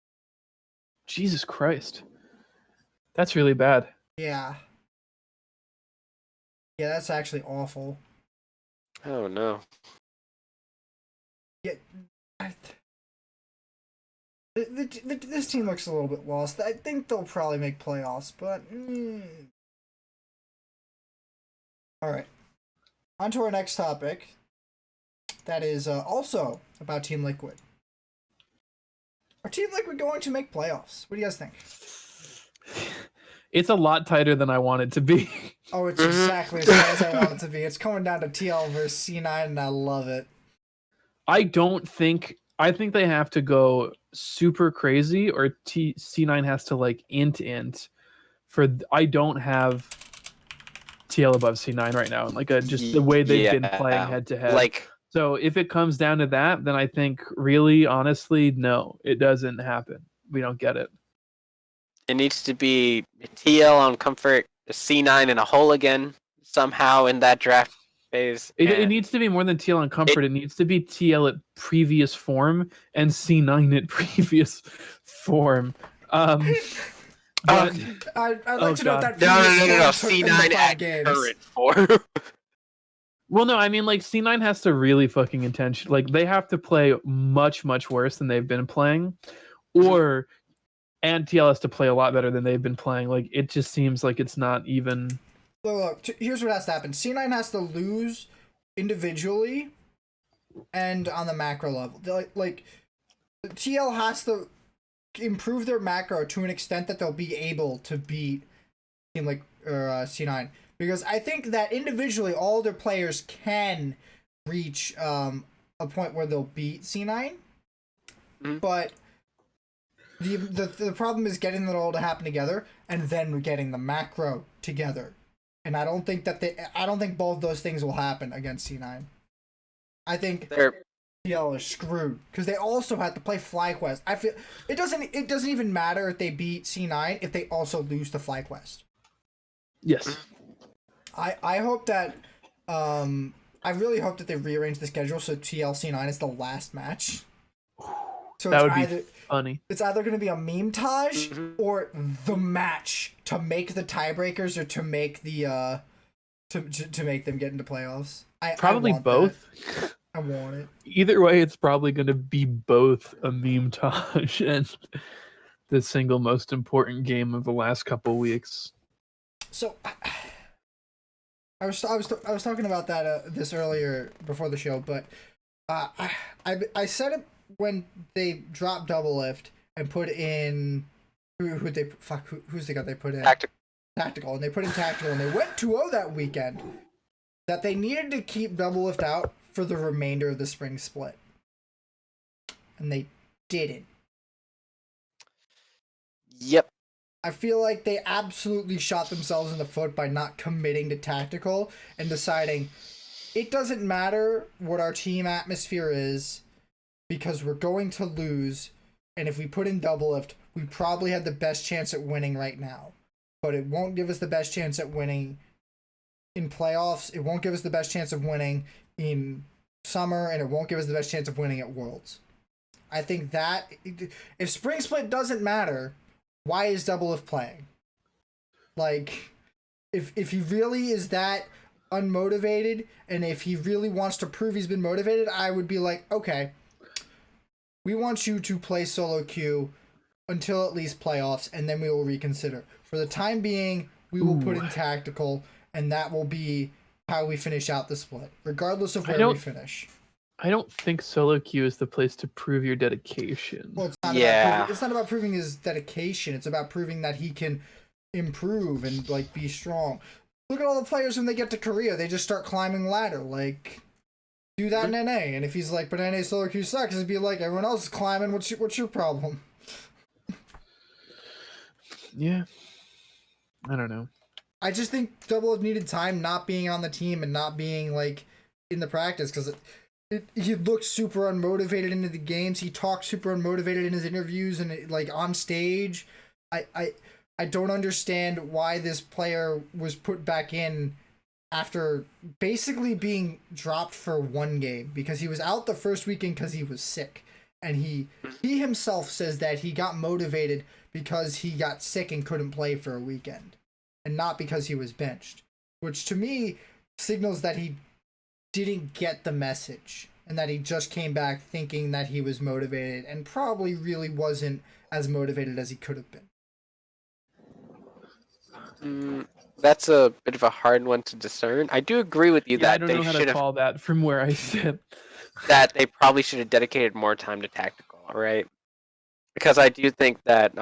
Jesus Christ, that's really bad. Yeah. Yeah, that's actually awful. Oh no. Yeah, this team looks a little bit lost. I think they'll probably make playoffs, but all right. On to our next topic. That is also about Team Liquid. Are Team Liquid going to make playoffs? What do you guys think? It's a lot tighter than I want it to be. Oh, it's exactly as hard as I want it to be. It's coming down to TL versus C9, and I love it. I think they have to go super crazy, or C9 has to like int for. I don't have TL above C9 right now, and like just the way they've been playing head to head. Like, so if it comes down to that, then I think really, honestly, no, it doesn't happen. We don't get it. it needs to be TL on comfort, a C9 in a hole again somehow in that draft phase. It needs to be more than TL on comfort. It needs to be TL at previous form and C9 at previous form. But, I'd like to note that no. C9 C9 at current form. well, no, I mean like C9 has to really fucking intention. Like they have to play much worse than they've been playing, and TL has to play a lot better than they've been playing. Like it just seems like it's not even. Look, here's what has to happen. C9 has to lose individually and on the macro level. Like TL has to improve their macro to an extent that they'll be able to beat Team C9. Because I think that individually all their players can reach a point where they'll beat C9. Mm-hmm. But the problem is getting it all to happen together and then getting the macro together. And I don't think both those things will happen against C9. I think TL is screwed because they also have to play FlyQuest. I feel it doesn't even matter if they beat C9 if they also lose to FlyQuest. Yes. I hope that I really hope that they rearrange the schedule so TL C9 is the last match. So that would be funny. It's either going to be a meme-tage or the match to make the tiebreakers or to make the to make them get into playoffs. Probably I want both. That. I want it. Either way, it's probably going to be both a meme-tage and the single most important game of the last couple weeks. So I was talking about that this earlier before the show, but I said it when they dropped Double Lift and put in who's the guy they put in Tactical, and they put in Tactical and they went 2-0 that weekend, that they needed to keep Double Lift out for the remainder of the spring split, and they didn't. Yep. I feel like they absolutely shot themselves in the foot by not committing to Tactical and deciding it doesn't matter what our team atmosphere is because we're going to lose, and if we put in Double Lift, we probably have the best chance at winning right now. But it won't give us the best chance at winning in playoffs, it won't give us the best chance of winning in summer, and it won't give us the best chance of winning at Worlds. I think that if Spring Split doesn't matter, why is Double Lift playing? Like, if he really is that unmotivated, and if he really wants to prove he's been motivated, I would be like, okay, we want you to play solo queue until at least playoffs, and then we will reconsider. For the time being, we will put in Tactical, and that will be how we finish out the split, regardless of where we finish. I don't think solo queue is the place to prove your dedication. Well, it's not about proving his dedication. It's about proving that he can improve and like be strong. look at all the players when they get to Korea, they just start climbing ladder. Like, do that in NA. And if he's like, but NA solo queue sucks, it'd be like, everyone else is climbing. What's your problem? Yeah. I don't know. I just think Double have needed time not being on the team and not being like in the practice because he looked super unmotivated into the games. He talked super unmotivated in his interviews and like on stage. I don't understand why this player was put back in after basically being dropped for one game because he was out the first weekend because he was sick. And he himself says that he got motivated because he got sick and couldn't play for a weekend. And not because he was benched. Which to me signals that he didn't get the message. And that he just came back thinking that he was motivated. And probably really wasn't as motivated as he could have been. That's a bit of a hard one to discern. I do agree with you that I don't they know how should to have... call that from where I sit. That they probably should have dedicated more time to tactical, right? Because I do think that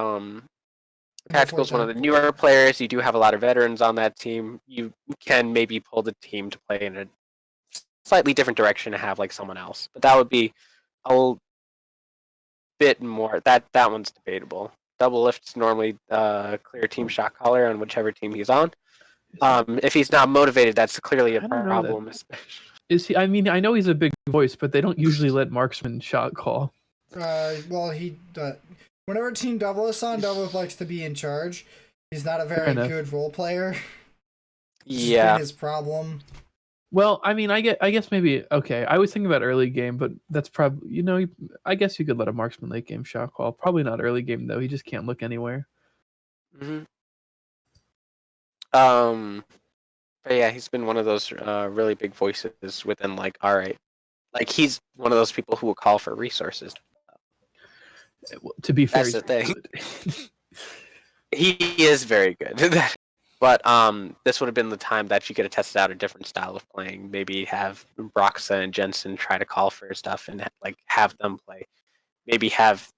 Tactical's one of the newer players. You do have a lot of veterans on that team. You can maybe pull the team to play in a slightly different direction to have like someone else. But that would be a bit more. That one's debatable. Double lift's normally clear team shot caller on whichever team he's on. If he's not motivated, that's clearly a problem. Is he? I mean, I know he's a big voice, but they don't usually let marksman shot call. Well, he whenever Team Double is on, Double likes to be in charge. He's not a very good role player. Yeah, his problem. Well, I mean, I guess maybe okay. I was thinking about early game, but that's probably I guess you could let a marksman late game shot call. Probably not early game though. He just can't look anywhere. But yeah, he's been one of those really big voices within like, all right, like he's one of those people who will call for resources. To be fair, that's the thing. He is very good. But this would have been the time that you could have tested out a different style of playing. Maybe have Broxa and Jensen try to call for stuff and like have them play. Maybe have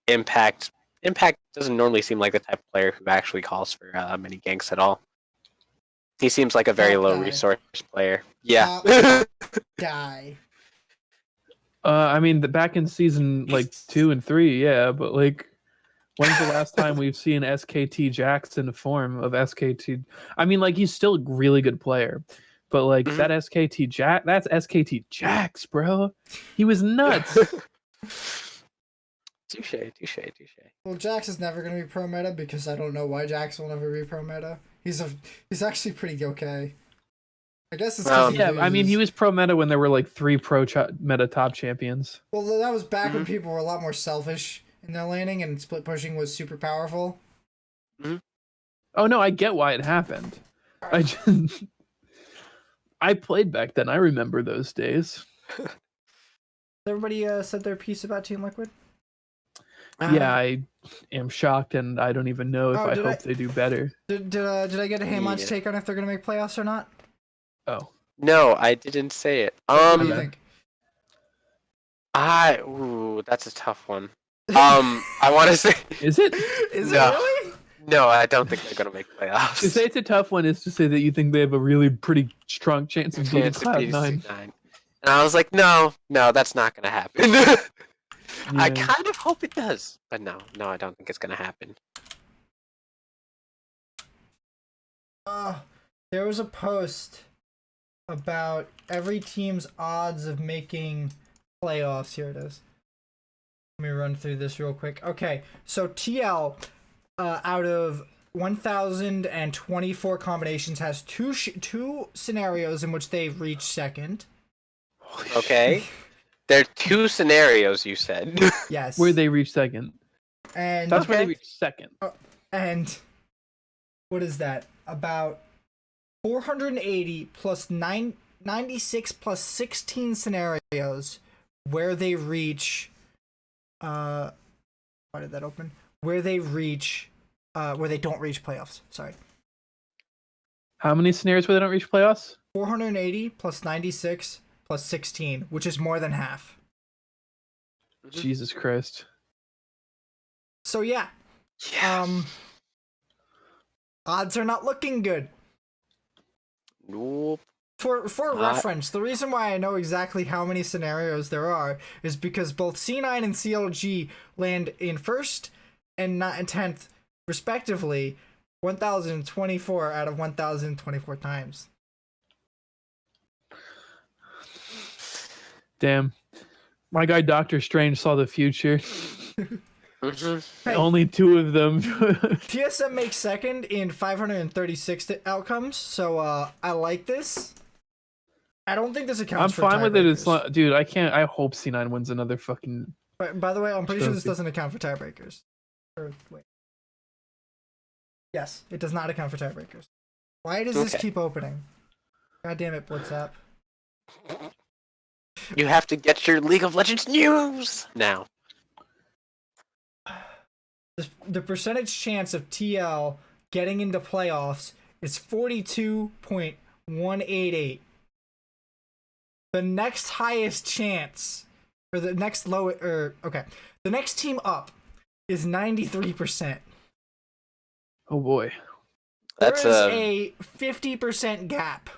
Impact. Impact doesn't normally seem like the type of player who actually calls for many ganks at all. He seems like a very low resource player. Yeah. Guy. I mean, back in season like 2 and 3, yeah, but like, when's the last time we've seen SKT Jax in the form of SKT? I mean, like, he's still a really good player, but like that SKT Jax, that's SKT Jax, bro. He was nuts. Touche. Well, Jax is never gonna be pro meta because I don't know why Jax will never be pro meta. He's actually pretty okay. I guess it's because I mean, he was pro meta when there were like 3 meta top champions. Well, that was back when people were a lot more selfish in their laning and split pushing was super powerful. Oh no, I get why it happened. I played back then. I remember those days. Everybody said their piece about Team Liquid? Yeah, I am shocked, and I don't even know if I hope they do better. Did I get a Haymon's take on if they're gonna make playoffs or not? Oh. No, I didn't say it. What do you think? That's a tough one. I want to say... Is it? Is it really? No, I don't think they're going to make playoffs. To say it's a tough one is to say that you think they have a really pretty strong chance of beating Cloud9. And I was like, no, that's not going to happen. Yeah. I kind of hope it does, but no, I don't think it's going to happen. There was a post about every team's odds of making playoffs. Here it is. Let me run through this real quick. Okay, so TL, out of 1,024 combinations, has two scenarios in which they've reached second. Okay. There are 2 scenarios, you said. Yes. Where they reach second. And that's where they reach second. And what is that? About 480 plus 96 plus 16 scenarios where they reach why did that open? Where they reach where they don't reach playoffs. Sorry. How many scenarios where they don't reach playoffs? 480 plus 96 plus 16, which is more than half. Jesus Christ. So yeah. Odds are not looking good. Nope. For Not- reference, the reason why I know exactly how many scenarios there are is because both C9 and CLG land in 1st and 10th, respectively, 1,024 out of 1,024 times. Damn. My guy Doctor Strange saw the future. Mhm. Hey. Only 2 of them. TSM makes 2nd in 536 outcomes, so I like this. I don't think this I'm accounts for fine with it. It's tiebreakers. not, dude. I can't. I hope C9 wins another fucking. But by the way, I'm pretty sure this Trophy. doesn't account for tiebreakers. Or wait. Yes, it does not account for tiebreakers. Why does this Okay. keep opening? God damn it, Blitzap. You have to get your League of Legends news now. The percentage chance of TL getting into playoffs is 42.188. The next highest chance, or the next the next team up is 93%. Oh boy. That's there is a a 50% gap.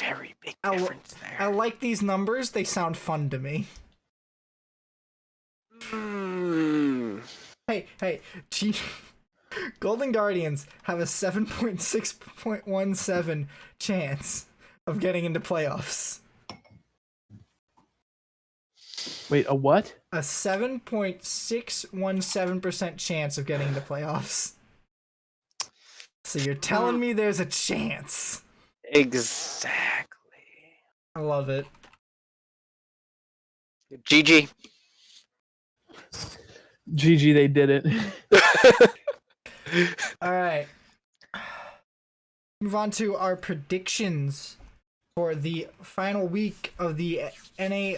very big I difference there. like these numbers. They sound fun to me. Hey, Golden Guardians have a 7.617 chance of getting into playoffs. Wait, a what? A 7.617% chance of getting into playoffs. So you're telling me there's a chance. Exactly. I love it. GG. GG, they did it. All right. Move on to our predictions for the final week of the NA.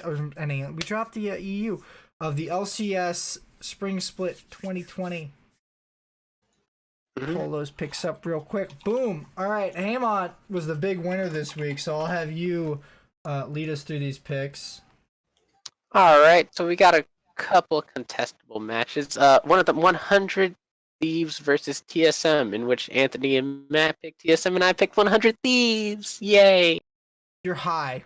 We dropped the EU of the LCS Spring Split 2020. Pull those picks up real quick. Boom. All right. Hamont was the big winner this week, so I'll have you lead us through these picks. All right, so we got a couple contestable matches. One of them, 100 Thieves versus TSM, in which Anthony and Matt picked TSM, and I picked 100 Thieves. Yay! You're high.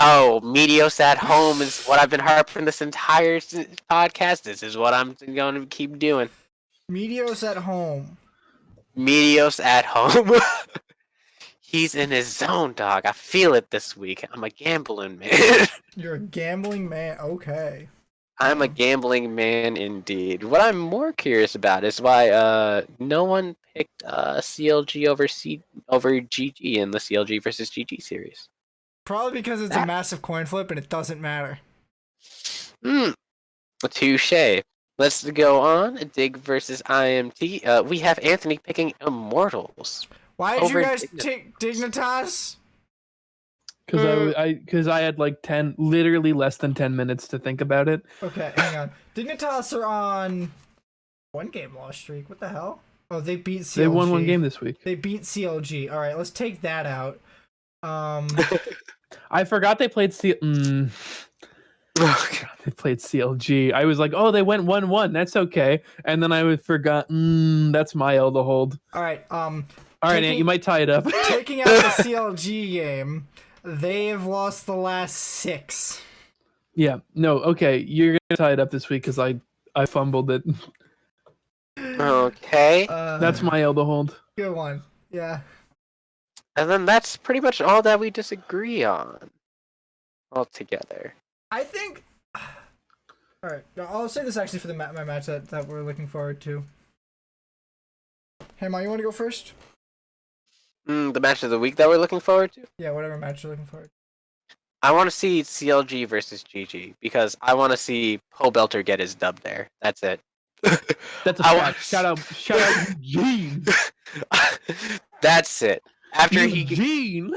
Oh, Medios at home is what I've been harping this entire podcast. This is what I'm going to keep doing. Medios at home. Medios at home. He's in his zone, dog. I feel it this week. I'm a gambling man. You're a gambling man. Okay. I'm a gambling man indeed. What I'm more curious about is why no one picked CLG over GG in the CLG versus GG series. Probably because it's a massive coin flip and it doesn't matter. Touche. Let's go on. Dig versus IMT. We have Anthony picking Immortals. Why did Over you guys take Dignitas? Because I had like literally less than 10 minutes to think about it. Okay, hang on. Dignitas are on 1 game loss streak. What the hell? Oh, they beat CLG. They won 1 game this week. They beat CLG. All right, let's take that out. I forgot they played they played CLG. I was like, oh, they went 1-1. That's okay. And then I forgot. That's my L to hold. All right. All right, Ant, you might tie it up. Taking out the CLG game, they've lost the last 6. Yeah. No. Okay. You're gonna tie it up this week because I fumbled it. Okay. That's my L to hold. Good one. Yeah. And then that's pretty much all that we disagree on altogether. I think. All right. I'll say this actually for the my match that we're looking forward to. Hey, Ma, you want to go first? The match of the week that we're looking forward to? Yeah, whatever match you're looking forward to. I want to see CLG versus GG because I want to see Poe Belter get his dub there. That's it. That's a fact. Shout out Eugene. That's it. Eugene.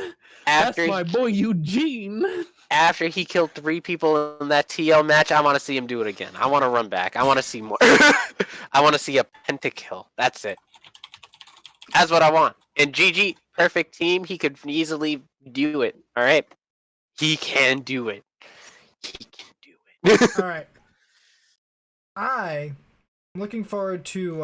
That's my boy Eugene. After he killed 3 people in that TL match, I want to see him do it again. I want to run back. I want to see more. I want to see a pentakill. That's it. That's what I want. And GG, perfect team. He could easily do it. All right. He can do it. He can do it. All right. I I'm looking forward to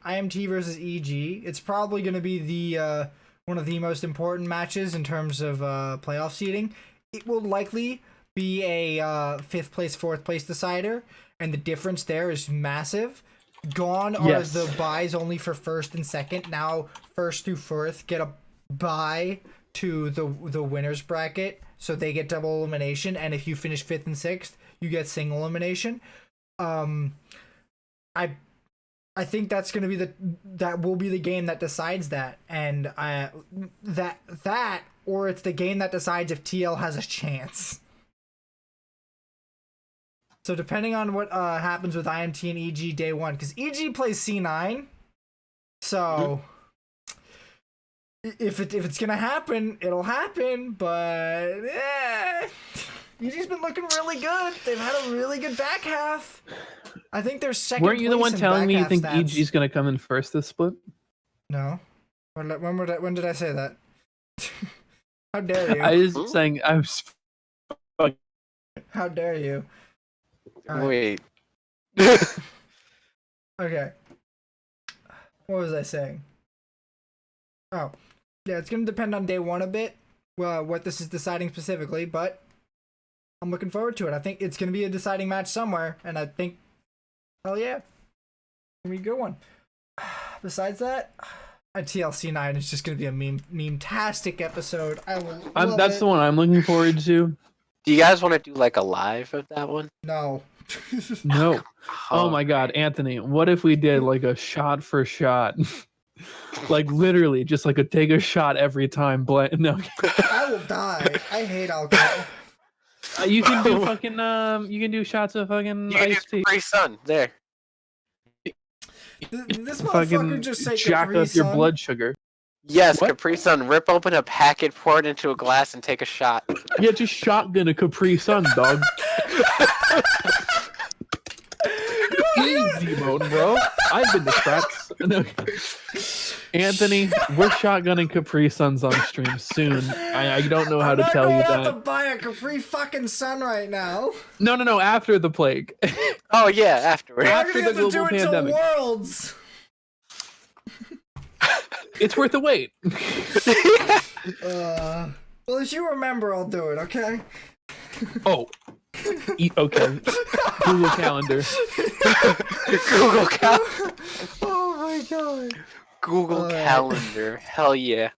IMT versus EG. It's probably going to be the one of the most important matches in terms of playoff seeding. It will likely be a 5th place, 4th place decider, and the difference there is massive. Gone are the buys only for 1st and 2nd. Now 1st through 4th get a bye to the winners bracket, so they get double elimination, and if you finish 5th and 6th, you get single elimination. I think that's gonna be that will be the game that decides that, and that or it's the game that decides if TL has a chance. So depending on what happens with IMT and EG day 1, because EG plays C9, so if it's gonna happen, it'll happen. But EG's been looking really good. They've had a really good back half. I think they're second. Weren't you the one telling me you think stats. EG's gonna come in first this split? No. When did I say that? How dare you? I was saying How dare you? Wait. Okay. What was I saying? Oh. Yeah, it's going to depend on day 1 a bit, what this is deciding specifically, but I'm looking forward to it. I think it's going to be a deciding match somewhere, and I think, hell yeah, it's going to be a good one. Besides that, a TLC9 is just going to be a meme-tastic episode. I will love that's it. the one I'm looking forward to. Do you guys want to do like a live of that one? No. No. Oh my god, Anthony, what if we did like a shot for shot? Like literally just like take a shot every time. No. I will die. I hate alcohol. You can do fucking you can do shots of fucking iced tea. Capri Sun there. This motherfucker Fucking just say jack Capri up your Sun. blood sugar. Yes, What? Capri Sun. Rip open a packet, pour it into a glass, and take a shot. Yeah, just shotgun a Capri Sun, dog. Easy mode, bro. I've been to scraps. No. Anthony, we're shotgunning Capri Suns on stream soon. I don't know how to tell you I'm not going that. out to buy a Capri fucking Sun right now. No, after the plague. Oh yeah, afterwards. I'm After gonna the have to do global it pandemic. till Worlds. It's worth the wait. Well, if you remember, I'll do it. Okay. Oh. Okay. Google Calendar. Google Calendar. Oh my god. Google Calendar. Hell yeah.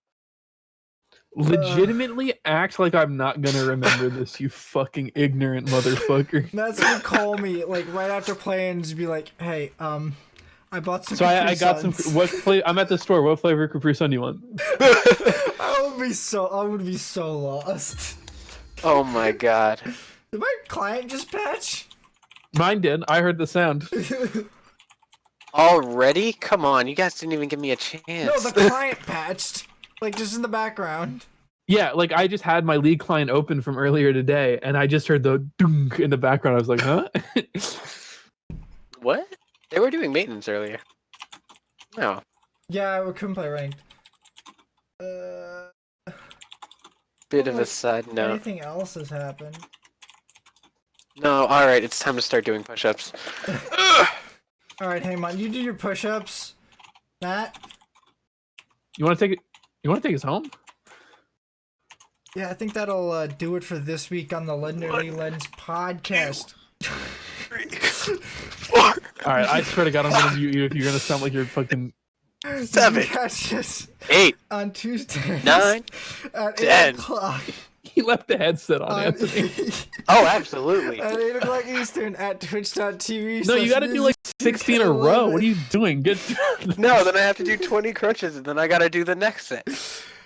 Legitimately act like I'm not gonna remember this, you fucking ignorant motherfucker. That's gonna call me like right after playing and just be like, "Hey, I bought some." So I got Suns. some. What flavor? I'm at the store. What flavor Capri Sun do you want? I would be so lost. Oh my god. Did my client just patch? Mine did. I heard the sound. Already? Come on, you guys didn't even give me a chance. No, the client patched. Like just in the background. Yeah, like I just had my lead client open from earlier today, and I just heard the dunk in the background. I was like, huh? What? They were doing maintenance earlier. No. Yeah, we couldn't play ranked. Bit of a side note. Anything else has happened? No, alright, it's time to start doing push-ups. Alright, hey man, you do your push-ups. Matt? You want to take it? You want to take us home? Yeah, I think that'll do it for this week on the Legendary Lens podcast. All All right, I swear to God, I'm gonna mute you if you're gonna sound like you're fucking. 7, Catch us 8, on Tuesdays 9, at 10. 8 o'clock. He left the headset on, Anthony. Oh, absolutely. At 8 o'clock Eastern at twitch.tv. No, you gotta do like 16 in a row. What are you doing? Get. No, then I have to do 20 crunches, and then I gotta do the next set.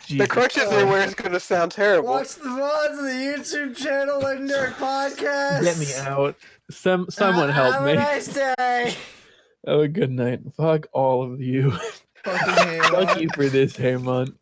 The crunches are where it's gonna sound terrible. Watch the VODs of the YouTube channel Legendary Podcast. Get me out. Someone help me. Have a nice day. Oh, good night. Fuck all of you. Fucking hate Fuck you for this, Haymon.